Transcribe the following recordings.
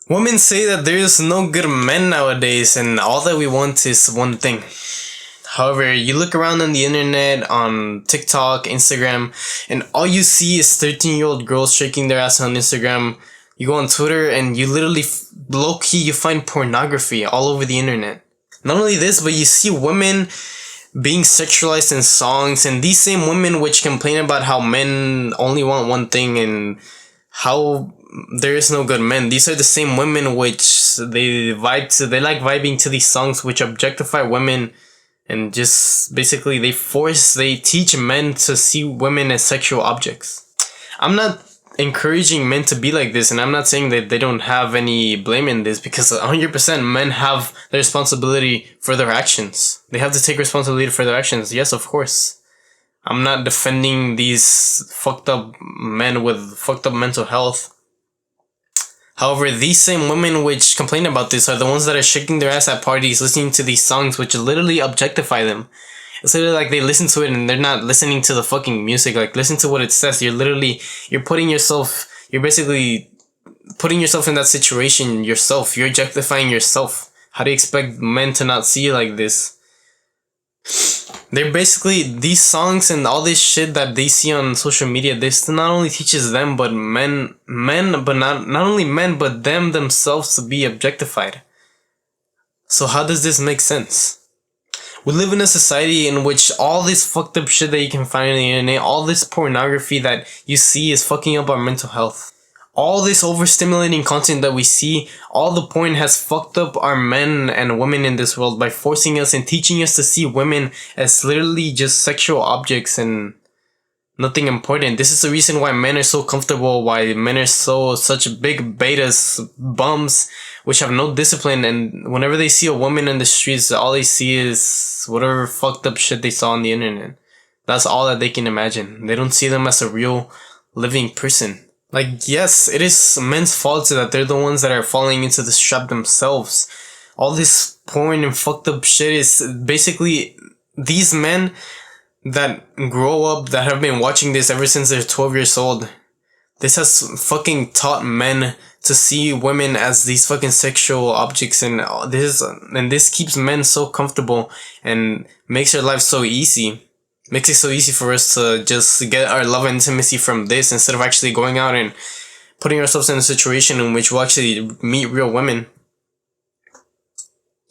Women say that there is no good men nowadays and all that we want is one thing. However, you look around on the internet, on TikTok, Instagram, and all you see is 13-year-old girls shaking their ass on Instagram. You go on Twitter and you literally, low-key, you find pornography all over the internet. Not only this, but you see women being sexualized in songs, and these same women which complain about how men only want one thing and how there is no good men. These are the same women which they like vibing to these songs which objectify women, and just basically they teach men to see women as sexual objects. I'm not encouraging men to be like this, and I'm not saying that they don't have any blame in this, because 100% men have the responsibility for their actions. They have to take responsibility for their actions. Yes, of course. I'm not defending these fucked up men with fucked up mental health. However, these same women which complain about this are the ones that are shaking their ass at parties, listening to these songs which literally objectify them. It's literally like they listen to it and they're not listening to the fucking music. Like, listen to what it says. You're basically putting yourself in that situation yourself. You're objectifying yourself. How do you expect men to not see you like this? They're basically, these songs and all this shit that they see on social media, this not only teaches them, but but not only men, but them themselves to be objectified. So how does this make sense? We live in a society in which all this fucked up shit that you can find on the internet, all this pornography that you see is fucking up our mental health. All this overstimulating content that we see, all the porn has fucked up our men and women in this world by forcing us and teaching us to see women as literally just sexual objects and nothing important. This is the reason why men are so comfortable, why men are such big betas, bums, which have no discipline, and whenever they see a woman in the streets, all they see is whatever fucked up shit they saw on the internet. That's all that they can imagine. They don't see them as a real living person. Like, yes, it is men's fault that they're the ones that are falling into this trap themselves. All this porn and fucked up shit is basically these men that grow up, that have been watching this ever since they're 12 years old. This has fucking taught men to see women as these fucking sexual objects, and this keeps men so comfortable and makes their life so easy. Makes it so easy for us to just get our love and intimacy from this, instead of actually going out and putting ourselves in a situation in which we'll actually meet real women.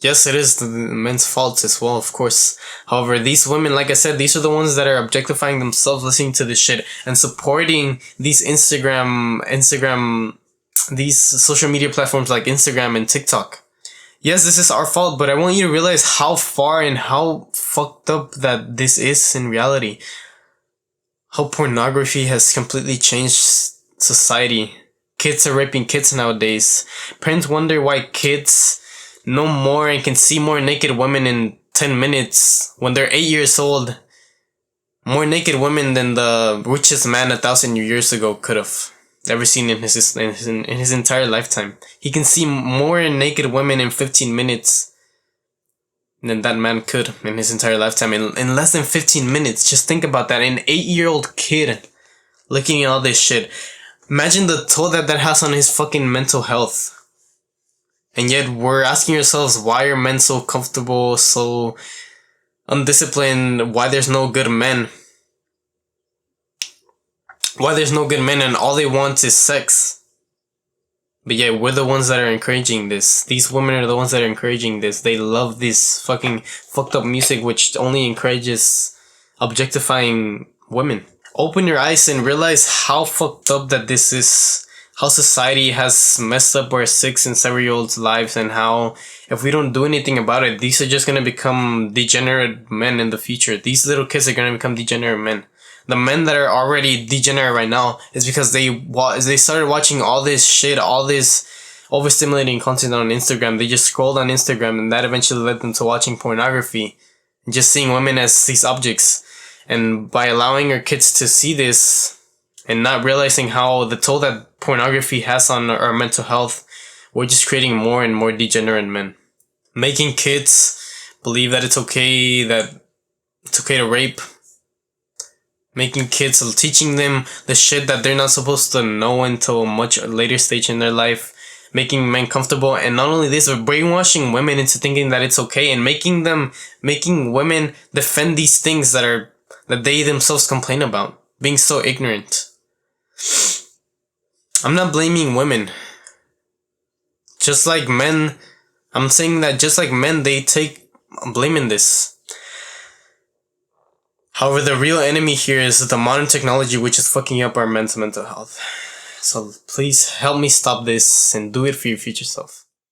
Yes, it is the men's fault as well, of course. However, these women, like I said, these are the ones that are objectifying themselves, listening to this shit, and supporting these these social media platforms like Instagram and TikTok. Yes, this is our fault, but I want you to realize how far and how fucked up that this is in reality. How pornography has completely changed society. Kids are raping kids nowadays. Parents wonder why kids know more and can see more naked women in 10 minutes when they're 8 years old. More naked women than the richest man 1,000 years ago could have ever seen in his entire lifetime. He can see more naked women in 15 minutes than that man could in his entire lifetime. In less than 15 minutes. Just think about that. An 8-year-old kid looking at all this shit. Imagine the toll that has on his fucking mental health. And yet we're asking ourselves, why are men so comfortable, so undisciplined? Why there's no good men? Why there's no good men and all they want is sex? But yeah, we're the ones that are encouraging this. These women are the ones that are encouraging this. They love this fucking fucked up music which only encourages objectifying women. Open your eyes and realize how fucked up that this is. How society has messed up our 6- and 7-year-olds' lives, and how if we don't do anything about it, these are just gonna become degenerate men in the future. These little kids are gonna become degenerate men. The men that are already degenerate right now is because they started watching all this shit, all this overstimulating content on Instagram. They just scrolled on Instagram, and that eventually led them to watching pornography and just seeing women as these objects. And by allowing our kids to see this and not realizing how the toll that pornography has on our mental health, we're just creating more and more degenerate men. Making kids believe that it's okay to rape. Making teaching them the shit that they're not supposed to know until a much later stage in their life. making men comfortable, and not only this, but brainwashing women into thinking that it's okay, and making women defend these things that they themselves complain about, being so ignorant. I'm not blaming women. Just like men, I'm saying that just like men, they take blame in this. However, the real enemy here is the modern technology, which is fucking up our men's mental health. So please help me stop this and do it for your future self.